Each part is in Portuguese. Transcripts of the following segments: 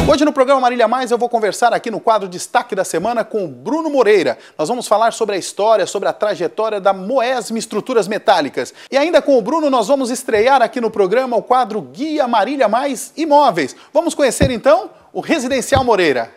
Hoje no programa Marília Mais eu vou conversar aqui no quadro Destaque da Semana com o Bruno Moreira. Nós vamos falar sobre a história, sobre a trajetória da Moesme Estruturas Metálicas. E ainda com o Bruno nós vamos estrear aqui no programa o quadro Guia Marília Mais Imóveis. Vamos conhecer então o Residencial Moreira.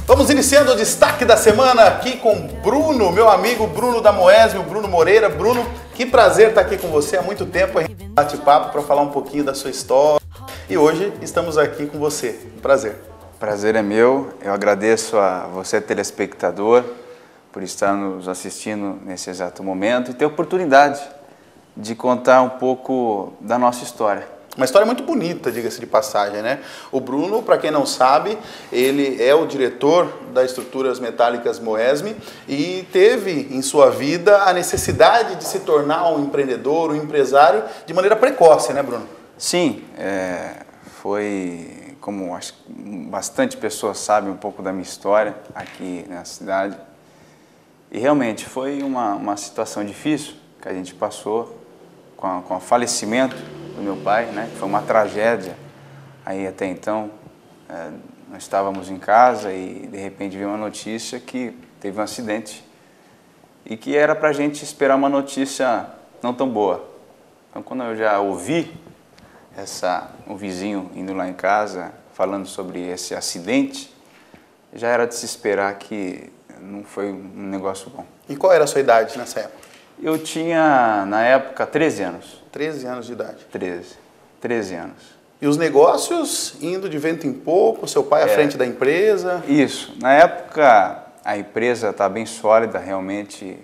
Vamos iniciando o Destaque da Semana aqui com Bruno, meu amigo Bruno da Moesme, o Bruno Moreira. Bruno, que prazer estar aqui com você há muito tempo, a gente bate papo para falar um pouquinho da sua história. E hoje estamos aqui com você, um prazer. Prazer é meu, eu agradeço a você, telespectador, por estar nos assistindo nesse exato momento e ter a oportunidade de contar um pouco da nossa história. Uma história muito bonita, diga-se de passagem, né? O Bruno, para quem não sabe, ele é o diretor da Estruturas Metálicas Moesme e teve em sua vida a necessidade de se tornar um empreendedor, um empresário, de maneira precoce, né, Bruno? Sim, foi, como acho que bastante pessoas sabem um pouco da minha história aqui na cidade, e realmente foi uma situação difícil que a gente passou com o falecimento do meu pai, né? Foi uma tragédia. Aí até então nós estávamos em casa e de repente veio uma notícia que teve um acidente e que era para a gente esperar uma notícia não tão boa. Então quando eu já ouvi um vizinho indo lá em casa falando sobre esse acidente, já era de se esperar que não foi um negócio bom. E qual era a sua idade nessa época? Eu tinha, na época, 13 anos. 13 anos de idade. 13 anos. E os negócios indo de vento em popa, seu pai à frente da empresa? Isso. Na época, a empresa está bem sólida, realmente.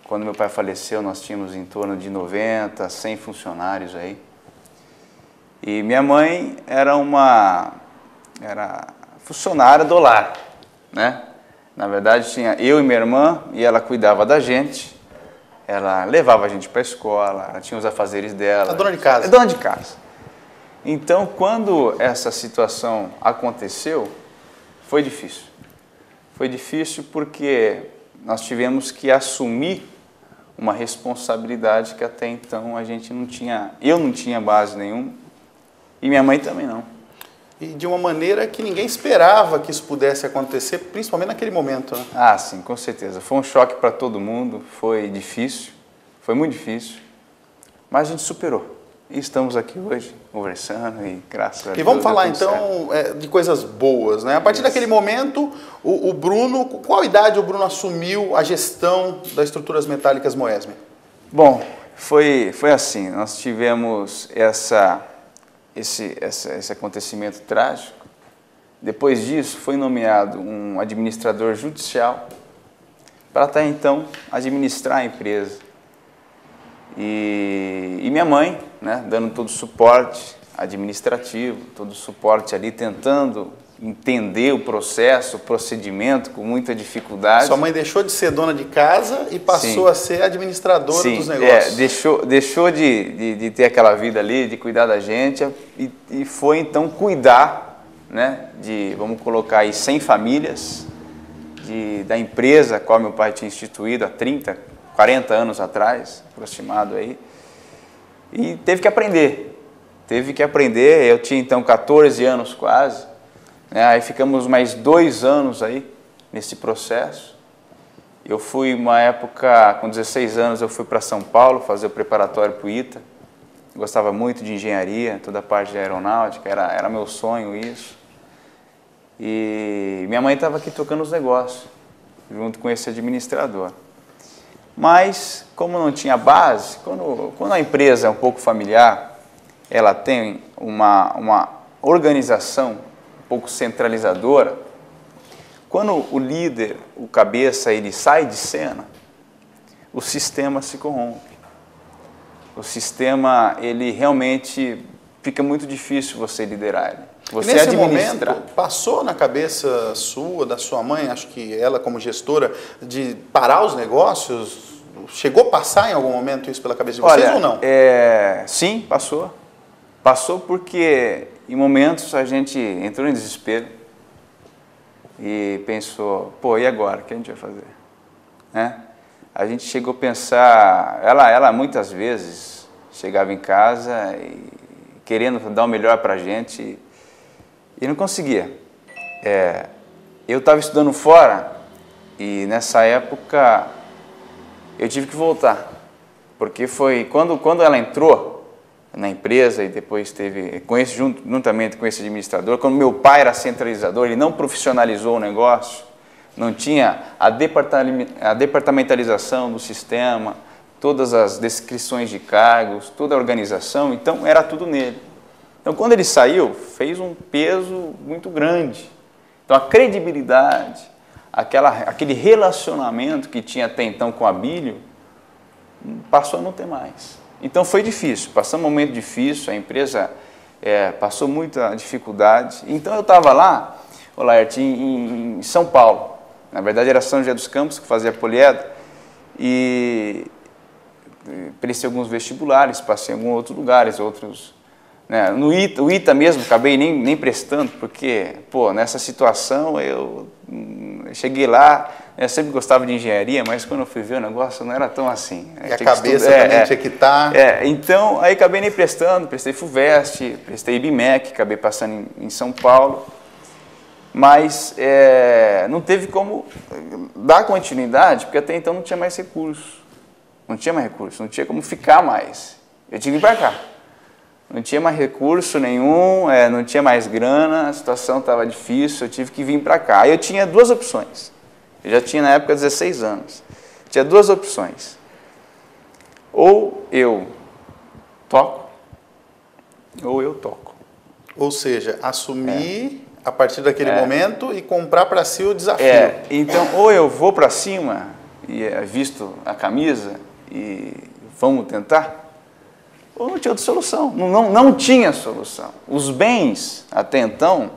Quando meu pai faleceu, nós tínhamos em torno de 90, 100 funcionários aí. E minha mãe era funcionária do lar, né? Na verdade, tinha eu e minha irmã, e ela cuidava da gente. Ela levava a gente para a escola, ela tinha os afazeres dela. A dona de casa. É dona de casa. Então, quando essa situação aconteceu, foi difícil. Foi difícil porque nós tivemos que assumir uma responsabilidade que até então a gente não tinha, eu não tinha base nenhuma e minha mãe também não. E de uma maneira que ninguém esperava que isso pudesse acontecer, principalmente naquele momento, né? Ah, sim, com certeza. Foi um choque para todo mundo, foi difícil, foi muito difícil, mas a gente superou. E estamos aqui hoje, conversando e graças a Deus. E vamos falar então de coisas boas, né? A partir daquele momento, o Bruno, qual idade o Bruno assumiu a gestão das Estruturas Metálicas Moesme? Bom, foi assim, nós tivemos esse acontecimento trágico. Depois disso, foi nomeado um administrador judicial para até então administrar a empresa. E minha mãe, né, dando todo o suporte administrativo, todo o suporte ali, tentando entender o processo, o procedimento, com muita dificuldade. Sua mãe deixou de ser dona de casa e passou a ser administradora dos negócios. Deixou de ter aquela vida ali, de cuidar da gente e foi então cuidar, né, vamos colocar aí 100 famílias da empresa a qual meu pai tinha instituído há 30, 40 anos atrás, aproximado aí, e teve que aprender, eu tinha então 14 anos quase, aí ficamos mais 2 anos aí nesse processo. Eu fui uma época, com 16 anos, eu fui para São Paulo fazer o preparatório para o ITA. Eu gostava muito de engenharia, toda a parte de aeronáutica, era meu sonho isso. E minha mãe estava aqui tocando os negócios, junto com esse administrador. Mas, como não tinha base, quando a empresa é um pouco familiar, ela tem uma organização um pouco centralizadora. Quando o líder, o cabeça, ele sai de cena, o sistema se corrompe. O sistema, ele realmente fica muito difícil você liderar ele. Você nesse administrar. momento, passou na cabeça sua, da sua mãe, acho que ela como gestora, de parar os negócios? Chegou a passar em algum momento isso pela cabeça de vocês ou não? Sim, passou. Passou porque em momentos a gente entrou em desespero e pensou, pô, e agora? O que a gente vai fazer? Né? A gente chegou a pensar, ela muitas vezes chegava em casa e querendo dar o melhor para a gente e não conseguia. Eu estava estudando fora e nessa época eu tive que voltar, porque foi quando ela entrou na empresa e depois teve, juntamente com esse administrador, quando meu pai era centralizador, ele não profissionalizou o negócio, não tinha a departamentalização do sistema, todas as descrições de cargos, toda a organização, então era tudo nele. Então quando ele saiu, fez um peso muito grande. Então a credibilidade, aquele relacionamento que tinha até então com a Abílio, passou a não ter mais. Então foi difícil, passou um momento difícil, a empresa passou muita dificuldade. Então eu estava lá, Laerte, em São Paulo, na verdade era São José dos Campos, que fazia poliedro, e prestei alguns vestibulares, passei em alguns outros lugares, né, no ITA mesmo, acabei nem prestando, porque, pô, nessa situação eu cheguei lá, eu sempre gostava de engenharia, mas quando eu fui ver o negócio não era tão assim. E a cabeça também tinha que estar... Então, aí acabei nem prestando, prestei FUVEST, prestei IBMEC, acabei passando em São Paulo, mas não teve como dar continuidade, porque até então não tinha mais recurso. Não tinha como ficar mais. Eu tive que ir para cá. Não tinha mais recurso nenhum, não tinha mais grana, a situação estava difícil, eu tive que vir para cá. Aí eu tinha duas opções. Eu já tinha na época 16 anos. Tinha duas opções. Ou eu toco, ou eu toco. Ou seja, assumir a partir daquele momento e comprar para si o desafio. Então, ou eu vou para cima, e visto a camisa, e vamos tentar, ou não tinha outra solução. Não tinha solução. Os bens, até então,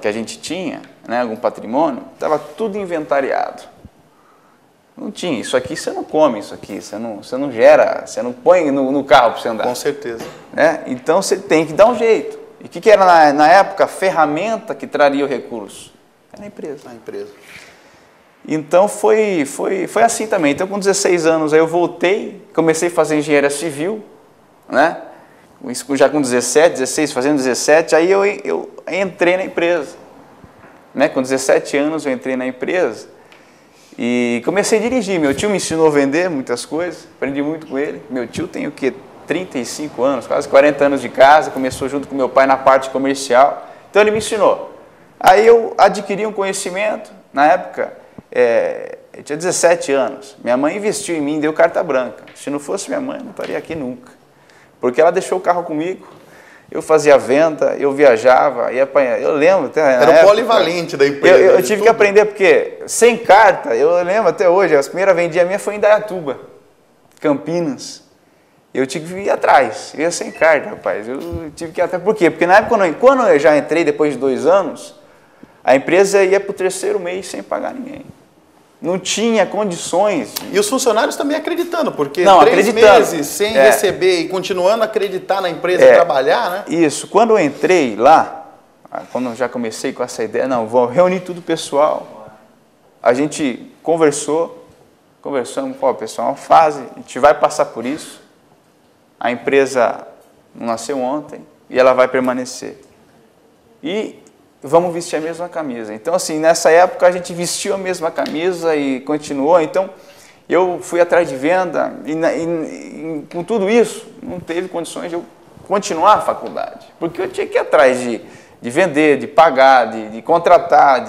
que a gente tinha, né, algum patrimônio, estava tudo inventariado. Não tinha. Isso aqui você não come, isso aqui você não gera, você não põe no carro para você andar. Com certeza. Né? Então você tem que dar um jeito. E o que era na época a ferramenta que traria o recurso? Era a empresa. A empresa. Então foi assim também. Então com 16 anos aí eu voltei, comecei a fazer engenharia civil, né? Já com 17, 16, fazendo 17, aí eu entrei na empresa. Né? Com 17 anos eu entrei na empresa e comecei a dirigir. Meu tio me ensinou a vender muitas coisas, aprendi muito com ele. Meu tio tem o quê? 35 anos, quase 40 anos de casa, começou junto com meu pai na parte comercial, então ele me ensinou. Aí eu adquiri um conhecimento, na época, eu tinha 17 anos, minha mãe investiu em mim, deu carta branca. Se não fosse minha mãe, eu não estaria aqui nunca, porque ela deixou o carro comigo, eu fazia venda, eu viajava, ia apanhar, eu lembro até... Era o polivalente da empresa. Eu tive que aprender, porque sem carta, eu lembro até hoje, a primeira vendinha minha foi em Indaiatuba, Campinas. Eu tive que ir atrás, eu ia sem carta, rapaz, eu tive que ir atrás. Por quê? Porque na época, quando eu já entrei, depois de 2 anos, a empresa ia para o 3º mês sem pagar ninguém. Não tinha condições. E os funcionários também acreditando, porque não, 3 meses sem receber e continuando a acreditar na empresa, trabalhar, né? Isso, quando eu entrei lá, quando eu já comecei com essa ideia, não, vou reunir tudo o pessoal, a gente conversamos, pô, pessoal, uma fase, a gente vai passar por isso. A empresa não nasceu ontem e ela vai permanecer. E vamos vestir a mesma camisa. Então, assim, nessa época a gente vestiu a mesma camisa e continuou. Então, eu fui atrás de venda e com tudo isso, não teve condições de eu continuar a faculdade. Porque eu tinha que ir atrás de vender, de pagar, de contratar,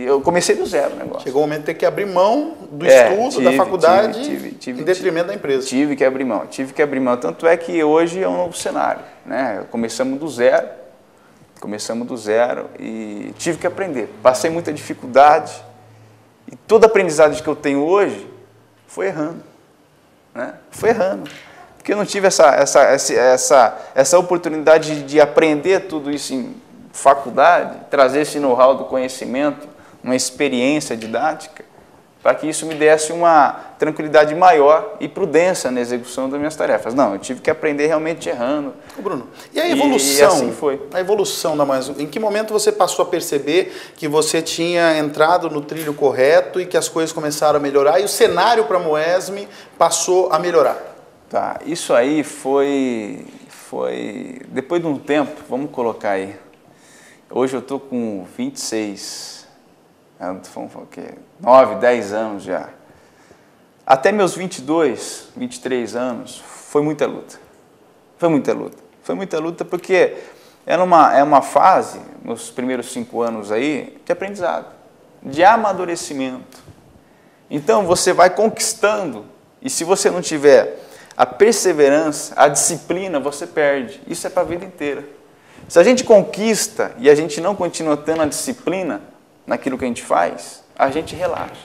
eu comecei do zero o negócio. Chegou o momento de ter que abrir mão do estudo, da faculdade, em detrimento da empresa. Tive que abrir mão. Tanto é que hoje é um novo cenário, né? Começamos do zero e tive que aprender. Passei muita dificuldade e toda a aprendizagem que eu tenho hoje foi errando, né? Foi errando. Porque eu não tive essa oportunidade de aprender tudo isso faculdade, trazer esse know-how do conhecimento, uma experiência didática, para que isso me desse uma tranquilidade maior e prudência na execução das minhas tarefas. Não, eu tive que aprender realmente errando. Ô Bruno, e a evolução? E assim foi. A evolução da Moesme, em que momento você passou a perceber que você tinha entrado no trilho correto e que as coisas começaram a melhorar e o cenário para a Moesme passou a melhorar? Tá, isso aí foi depois de um tempo, vamos colocar aí. Hoje eu estou com 26, 9, 10 anos já. Até meus 22, 23 anos, foi muita luta. Foi muita luta. Foi muita luta porque é uma fase, nos primeiros 5 anos aí, de aprendizado, de amadurecimento. Então você vai conquistando e se você não tiver a perseverança, a disciplina, você perde. Isso é para a vida inteira. Se a gente conquista e a gente não continua tendo a disciplina naquilo que a gente faz, a gente relaxa.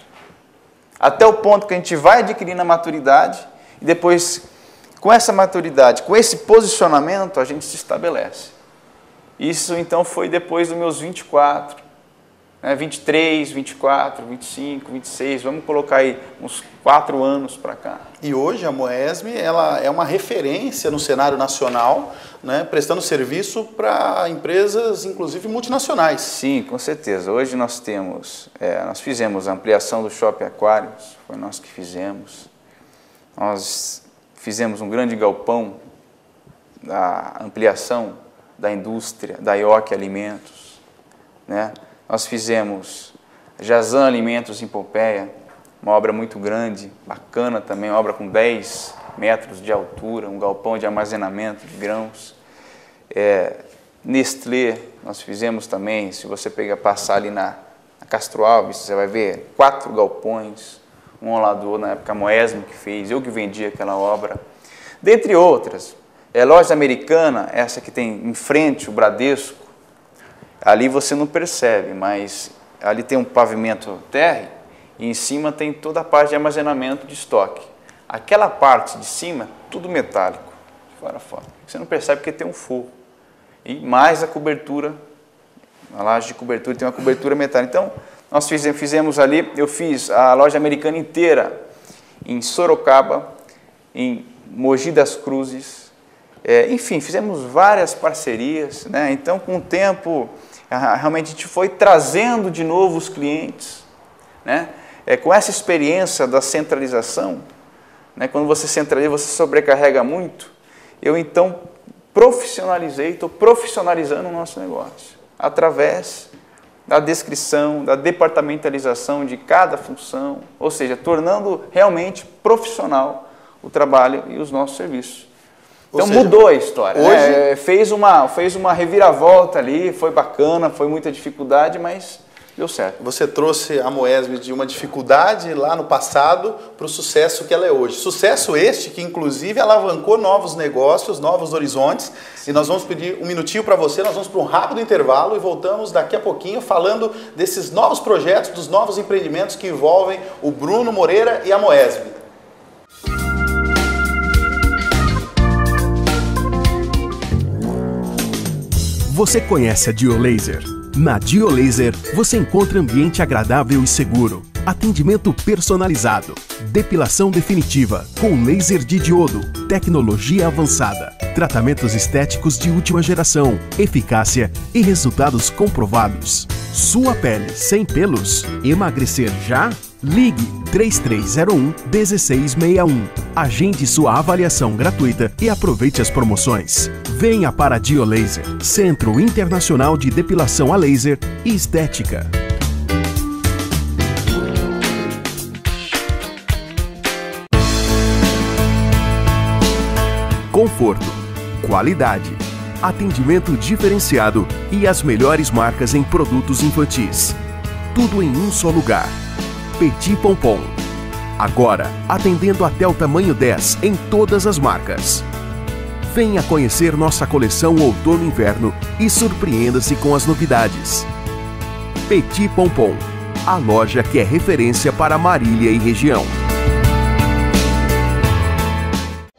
Até o ponto que a gente vai adquirindo a maturidade e depois, com essa maturidade, com esse posicionamento, a gente se estabelece. Isso, então, foi depois dos meus 24, 23, 24, 25, 26, vamos colocar aí uns 4 anos para cá. E hoje a Moesme, ela é uma referência no cenário nacional, né, prestando serviço para empresas, inclusive multinacionais. Sim, com certeza. Hoje nós fizemos a ampliação do Shopping Aquários, foi nós que fizemos. Nós fizemos um grande galpão da ampliação da indústria, da IOC Alimentos, né? Nós fizemos Jazan Alimentos em Pompeia, uma obra muito grande, bacana também, uma obra com 10 metros de altura, um galpão de armazenamento de grãos. Nestlé, nós fizemos também, se você passar ali na Castro Alves, você vai ver 4 galpões, um ao lado do outro, na época a Moesme que fez, eu que vendi aquela obra. Dentre outras, Loja Americana, essa que tem em frente o Bradesco, ali você não percebe, mas ali tem um pavimento terra e em cima tem toda a parte de armazenamento de estoque. Aquela parte de cima, tudo metálico, de fora a fora. Você não percebe porque tem um forro. E mais a cobertura, a laje de cobertura tem uma cobertura metálica. Então, nós fizemos ali, eu fiz a Loja Americana inteira em Sorocaba, em Mogi das Cruzes, enfim, fizemos várias parcerias, né? Então, com o tempo, realmente a gente foi trazendo de novo os clientes, né? Com essa experiência da centralização, né? Quando você centraliza, você sobrecarrega muito. Eu então estou profissionalizando o nosso negócio, através da descrição, da departamentalização de cada função, ou seja, tornando realmente profissional o trabalho e os nossos serviços. Então mudou a história, hoje, né? fez uma reviravolta ali, foi bacana, foi muita dificuldade, mas deu certo. Você trouxe a Moesme de uma dificuldade lá no passado para o sucesso que ela é hoje. Sucesso este que inclusive alavancou novos negócios, novos horizontes. E nós vamos pedir um minutinho para você, nós vamos para um rápido intervalo e voltamos daqui a pouquinho falando desses novos projetos, dos novos empreendimentos que envolvem o Bruno Moreira e a Moesme. Você conhece a Diolaser? Na Diolaser, você encontra ambiente agradável e seguro, atendimento personalizado, depilação definitiva com laser de diodo, tecnologia avançada, tratamentos estéticos de última geração, eficácia e resultados comprovados. Sua pele sem pelos? Emagrecer já? Ligue 3301-1661. Agende sua avaliação gratuita e aproveite as promoções. Venha para a Diolaser, Centro Internacional de Depilação a Laser e Estética. Conforto, qualidade, atendimento diferenciado e as melhores marcas em produtos infantis. Tudo em um só lugar. Petit Pompom. Agora, atendendo até o tamanho 10 em todas as marcas. Venha conhecer nossa coleção Outono-Inverno e surpreenda-se com as novidades. Petit Pompom, a loja que é referência para Marília e região.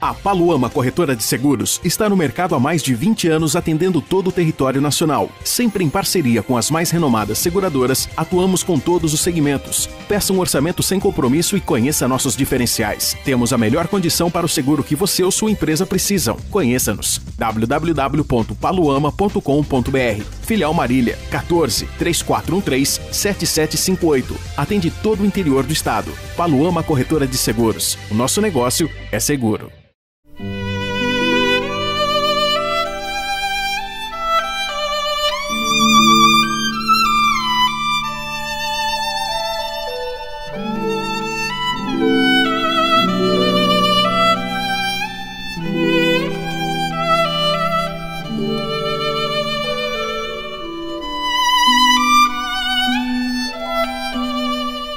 A Paluama Corretora de Seguros está no mercado há mais de 20 anos, atendendo todo o território nacional. Sempre em parceria com as mais renomadas seguradoras, atuamos com todos os segmentos. Peça um orçamento sem compromisso e conheça nossos diferenciais. Temos a melhor condição para o seguro que você ou sua empresa precisam. Conheça-nos. www.paluama.com.br. Filial Marília, 14 3413 7758. Atende todo o interior do estado. Paluama Corretora de Seguros. O nosso negócio é seguro.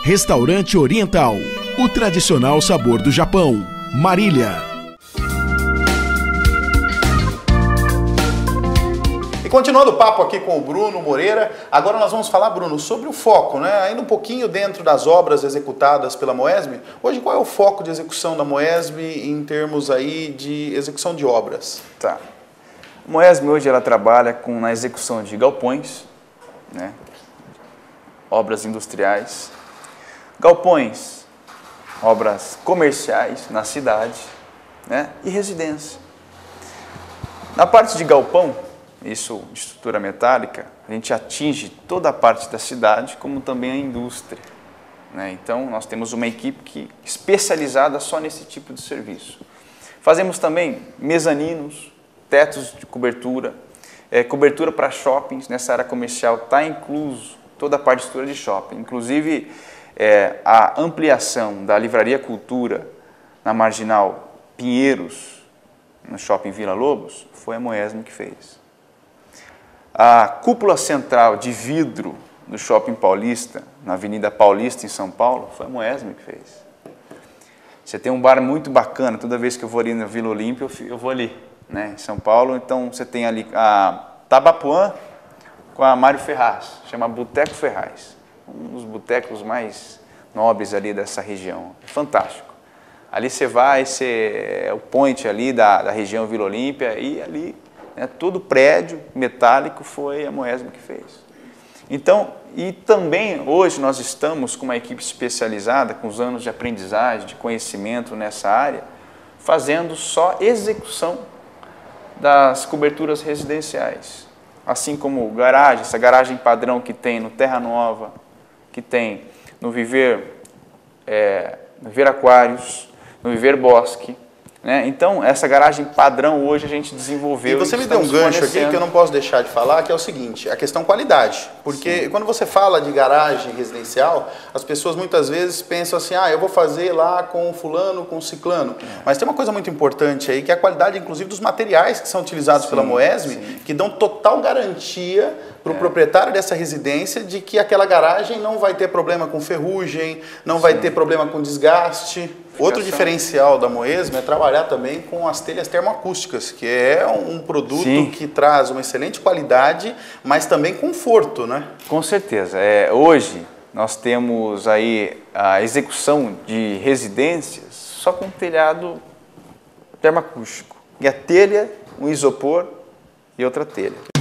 Restaurante Oriental, o tradicional sabor do Japão. Marília. E continuando o papo aqui com o Bruno Moreira, agora nós vamos falar, Bruno, sobre o foco, né? Ainda um pouquinho dentro das obras executadas pela Moesme. Hoje, qual é o foco de execução da Moesme em termos aí de execução de obras? Tá. A Moesme hoje ela trabalha na execução de galpões, né? Obras industriais, galpões, obras comerciais na cidade, né? E residência. Na parte de galpão, isso de estrutura metálica, a gente atinge toda a parte da cidade, como também a indústria, né? Então, nós temos uma equipe especializada só nesse tipo de serviço. Fazemos também mezaninos, tetos de cobertura, cobertura para shoppings. Nessa área comercial está incluso toda a parte de estrutura de shopping, inclusive a ampliação da Livraria Cultura na Marginal Pinheiros, no Shopping Vila Lobos, foi a Moesme que fez. A cúpula central de vidro do Shopping Paulista, na Avenida Paulista, em São Paulo, foi a Moesme que fez. Você tem um bar muito bacana, toda vez que eu vou ali na Vila Olímpia, eu vou ali, né, em São Paulo. Então você tem ali a Tabapuã com a Mário Ferraz, chama Boteco Ferraz. Um dos botecos mais nobres ali dessa região. É fantástico. Ali você vai, é o point ali da região Vila Olímpia, e ali, né, todo prédio metálico foi a Moesme que fez. Então, e também hoje nós estamos com uma equipe especializada, com os anos de aprendizagem, de conhecimento nessa área, fazendo só execução das coberturas residenciais. Assim como garagem, essa garagem padrão que tem no Terra Nova, que tem no Viver Aquários, no Viver Bosque, né? Então, essa garagem padrão hoje a gente desenvolveu. E você me deu um gancho aqui que eu não posso deixar de falar, que é o seguinte, a questão qualidade. Porque quando você fala de garagem residencial, as pessoas muitas vezes pensam assim, eu vou fazer lá com fulano, com ciclano. Mas tem uma coisa muito importante aí, que é a qualidade, inclusive, dos materiais que são utilizados pela Moesme, que dão total garantia para o proprietário dessa residência de que aquela garagem não vai ter problema com ferrugem, não vai ter problema com desgaste. Outro diferencial da Moesme é trabalhar também com as telhas termoacústicas, que é um produto que traz uma excelente qualidade, mas também conforto, né? Com certeza. Hoje nós temos aí a execução de residências só com telhado termoacústico. E a telha, um isopor e outra telha.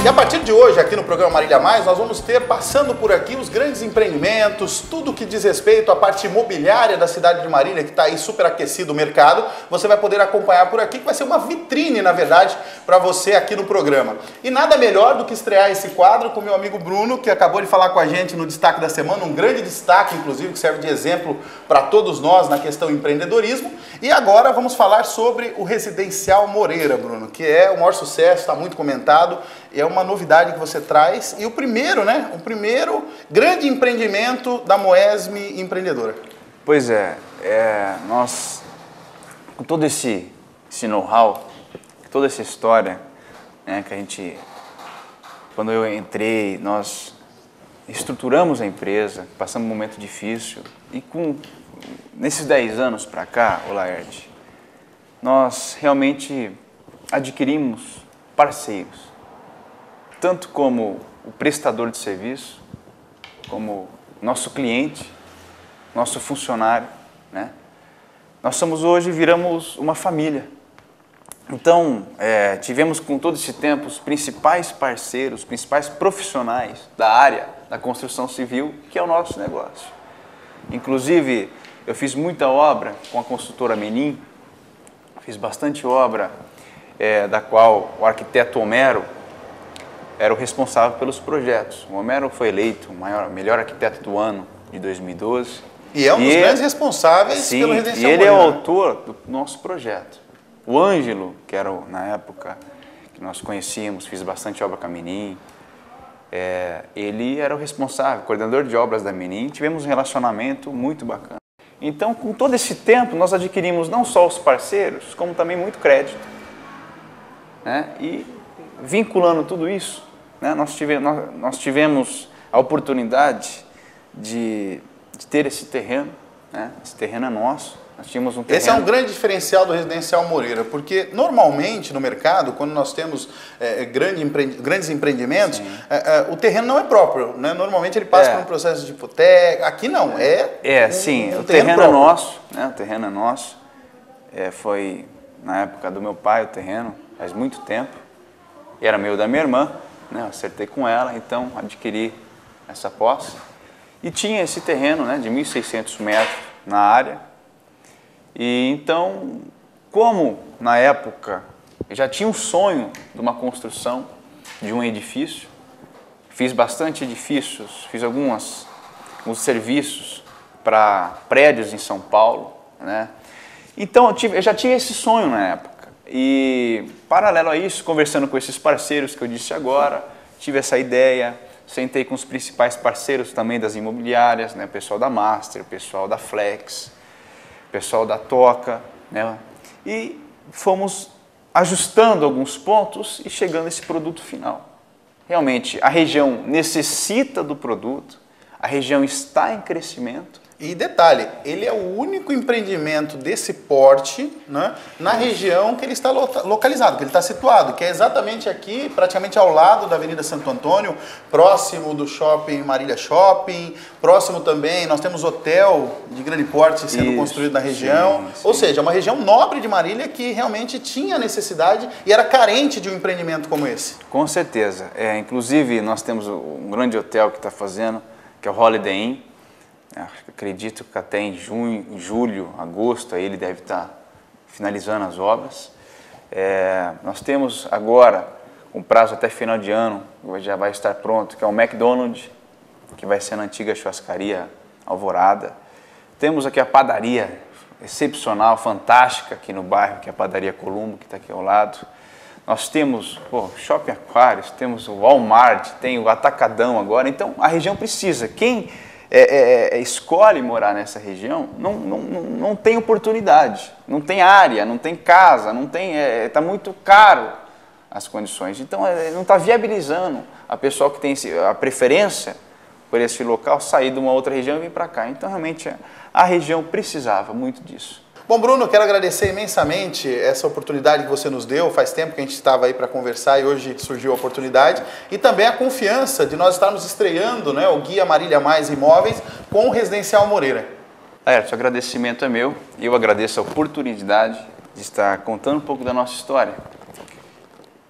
E a partir de hoje, aqui no programa Marília Mais, nós vamos ter, passando por aqui, os grandes empreendimentos, tudo que diz respeito à parte imobiliária da cidade de Marília, que está aí super aquecido o mercado. Você vai poder acompanhar por aqui, que vai ser uma vitrine, na verdade, para você aqui no programa. E nada melhor do que estrear esse quadro com o meu amigo Bruno, que acabou de falar com a gente no Destaque da Semana, um grande destaque, inclusive, que serve de exemplo para todos nós na questão empreendedorismo. E agora vamos falar sobre o Residencial Moreira, Bruno, que é o maior sucesso, está muito comentado, é uma novidade que você traz e o primeiro, né? O primeiro grande empreendimento da Moesme Empreendedora. Pois nós, com todo esse know-how, toda essa história, né, que a gente, quando eu entrei, nós estruturamos a empresa, passamos um momento difícil e com nesses 10 anos para cá, Laerte, nós realmente adquirimos parceiros, tanto como o prestador de serviço, como nosso cliente, nosso funcionário, né? Nós somos hoje, viramos uma família. Então, tivemos com todo esse tempo os principais parceiros, os principais profissionais da área da construção civil, que é o nosso negócio. Inclusive, eu fiz muita obra com a construtora Menin, fiz bastante obra, da qual o arquiteto Homero era o responsável pelos projetos. O Homero foi eleito o melhor arquiteto do ano de 2012. E é um dos grandes responsáveis sim, pelo Residencial e ele Moreira. É o autor do nosso projeto. O Ângelo, que era na época que nós conhecíamos, fiz bastante obra com a Menin, ele era o responsável, coordenador de obras da Menin, tivemos um relacionamento muito bacana. Então, com todo esse tempo, nós adquirimos não só os parceiros, como também muito crédito, né? E vinculando tudo isso, né, nós tivemos a oportunidade de ter esse terreno, né? Esse terreno é nosso. Nós tínhamos um terreno. Esse é um grande diferencial do Residencial Moreira, porque normalmente no mercado, quando nós temos grandes empreendimentos, o terreno não é próprio, né? Normalmente ele passa por um processo de hipoteca. Aqui não, sim, o terreno é nosso, né? O terreno é nosso. Foi na época do meu pai o terreno, faz muito tempo. E era meu da minha irmã, né? Eu acertei com ela, então adquiri essa posse. E tinha esse terreno, né, de 1.600 metros na área. E então, como na época eu já tinha um sonho de uma construção de um edifício, fiz bastante edifícios, fiz alguns serviços para prédios em São Paulo, né? Então eu já tinha esse sonho na época. E paralelo a isso, conversando com esses parceiros que eu disse agora, tive essa ideia, sentei com os principais parceiros também das imobiliárias, né? O pessoal da Master, o pessoal da Flex, pessoal da Toca, né? E fomos ajustando alguns pontos e chegando a esse produto final. Realmente, a região necessita do produto, a região está em crescimento. E detalhe, ele é o único empreendimento desse porte, né, na região que ele está localizado, que ele está situado, que é exatamente aqui, praticamente ao lado da Avenida Santo Antônio, próximo do Shopping Marília Shopping, próximo também, nós temos hotel de grande porte sendo construído na região, ou seja, uma região nobre de Marília que realmente tinha necessidade e era carente de um empreendimento como esse. Com certeza, inclusive nós temos um grande hotel que está fazendo, que é o Holiday Inn. Acredito que até em julho, agosto, aí ele deve estar finalizando as obras. Nós temos agora, com prazo até final de ano, já vai estar pronto, que é o McDonald's, que vai ser na antiga churrascaria Alvorada. Temos aqui a padaria excepcional, fantástica aqui no bairro, que é a Padaria Columbo, que está aqui ao lado. Nós temos Shopping Aquários, temos o Walmart, tem o Atacadão agora. Então, a região precisa. Quem escolhe morar nessa região, não tem oportunidade, não tem área, não tem casa, está muito caro as condições. Então, não está viabilizando a pessoa que tem a preferência por esse local sair de uma outra região e vir para cá. Então, realmente, a região precisava muito disso. Bom, Bruno, quero agradecer imensamente essa oportunidade que você nos deu. Faz tempo que a gente estava aí para conversar e hoje surgiu a oportunidade. E também a confiança de nós estarmos estreando, né, o Guia Marília Mais Imóveis com o Residencial Moreira. Laerte, o agradecimento é meu e eu agradeço a oportunidade de estar contando um pouco da nossa história,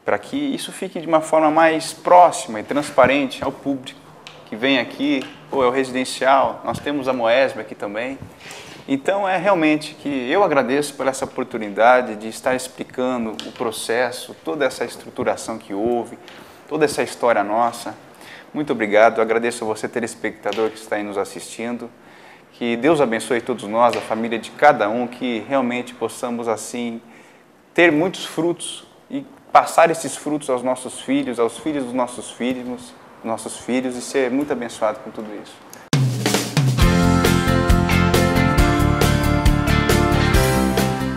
para que isso fique de uma forma mais próxima e transparente ao público que vem aqui. É o Residencial, nós temos a Moesb aqui também. Então, realmente que eu agradeço por essa oportunidade de estar explicando o processo, toda essa estruturação que houve, toda essa história nossa. Muito obrigado, eu agradeço a você, telespectador, que está aí nos assistindo. Que Deus abençoe todos nós, a família de cada um, que realmente possamos, assim, ter muitos frutos e passar esses frutos aos nossos filhos, aos filhos dos nossos filhos e ser muito abençoado com tudo isso.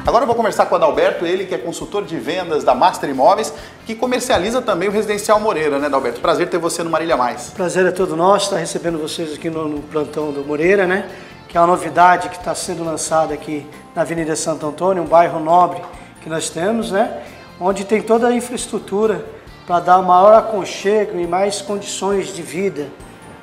Agora eu vou conversar com o Adalberto, ele que é consultor de vendas da Master Imóveis, que comercializa também o Residencial Moreira, né, Adalberto? Prazer ter você no Marília Mais. Prazer é todo nosso, estar recebendo vocês aqui no plantão do Moreira, né? que é uma novidade que está sendo lançada aqui na Avenida Santo Antônio, um bairro nobre que nós temos, né? Onde tem toda a infraestrutura para dar maior aconchego e mais condições de vida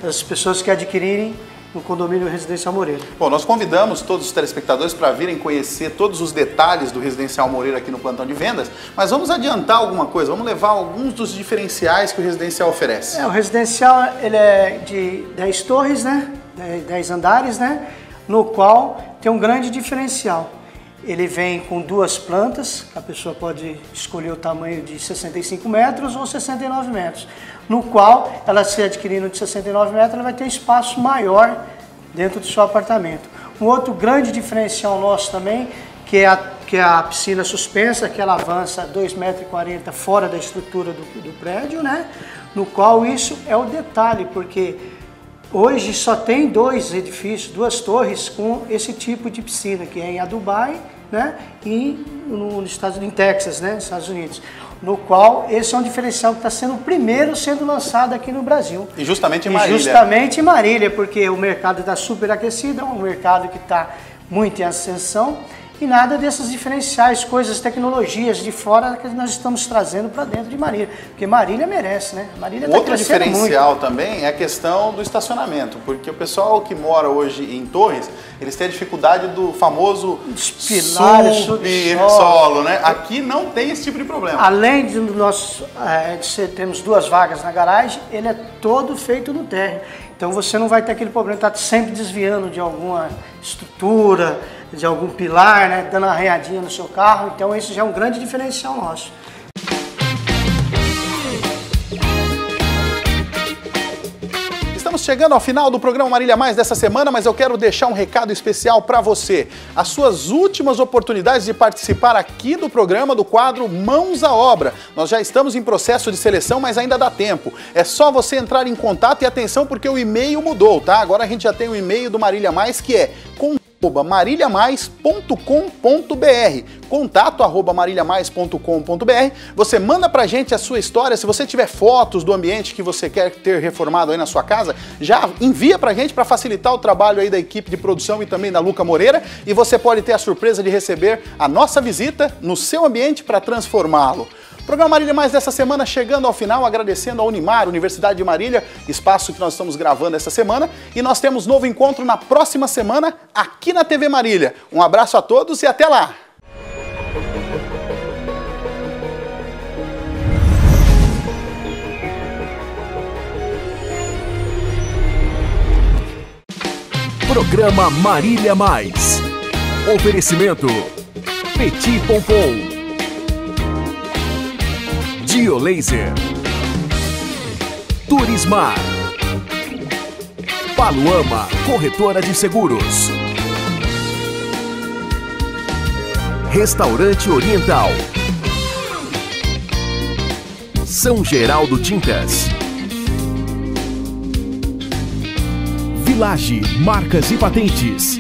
das pessoas que adquirirem no condomínio Residencial Moreira. Bom, nós convidamos todos os telespectadores para virem conhecer todos os detalhes do Residencial Moreira aqui no plantão de vendas, mas vamos adiantar alguma coisa, vamos levar alguns dos diferenciais que o Residencial oferece. O Residencial ele é de 10 torres, né? 10 andares, né? No qual tem um grande diferencial. Ele vem com 2 plantas, a pessoa pode escolher o tamanho de 65 metros ou 69 metros, no qual ela, se adquirindo de 69 metros, ela vai ter espaço maior dentro do seu apartamento. Um outro grande diferencial nosso também, que é a piscina suspensa, que ela avança 2,40 metros fora da estrutura do prédio, né? No qual isso é o detalhe, porque hoje só tem 2 edifícios, 2 torres com esse tipo de piscina, que é em Dubai, né? E em Texas, né? Nos Estados Unidos. No qual esse é um diferencial que está sendo o primeiro sendo lançado aqui no Brasil. E justamente em Marília. E justamente em Marília, porque o mercado está superaquecido, é um mercado que está muito em ascensão. E nada dessas diferenciais, coisas, tecnologias de fora que nós estamos trazendo para dentro de Marília. Porque Marília merece, né? Marília tá outro diferencial muito. Também é a questão do estacionamento, porque o pessoal que mora hoje em Torres, eles têm a dificuldade do famoso subsolo, né? Aqui não tem esse tipo de problema. Além de nós termos 2 vagas na garagem, ele é todo feito no térreo. Então você não vai ter aquele problema de estar sempre desviando de alguma estrutura, de algum pilar, né, dando uma arranhadinha no seu carro. Então esse já é um grande diferencial nosso. Estamos chegando ao final do programa Marília Mais dessa semana, mas eu quero deixar um recado especial para você. As suas últimas oportunidades de participar aqui do programa do quadro Mãos à Obra. Nós já estamos em processo de seleção, mas ainda dá tempo. É só você entrar em contato e atenção porque o e-mail mudou, tá? Agora a gente já tem o e-mail do Marília Mais, que é marilhamais.com.br, contato@marilhamais.com.br. Você manda pra gente a sua história. Se você tiver fotos do ambiente que você quer ter reformado aí na sua casa, já envia pra gente para facilitar o trabalho aí da equipe de produção e também da Luca Moreira, e você pode ter a surpresa de receber a nossa visita no seu ambiente para transformá-lo. Programa Marília Mais dessa semana chegando ao final, agradecendo a Unimar, Universidade de Marília, espaço que nós estamos gravando essa semana, e nós temos novo encontro na próxima semana aqui na TV Marília. Um abraço a todos e até lá! Programa Marília Mais. Oferecimento Petit Pompom, Diolaser, Turismar, Paluama, corretora de seguros, Restaurante Oriental, São Geraldo Tintas, Village Marcas e Patentes,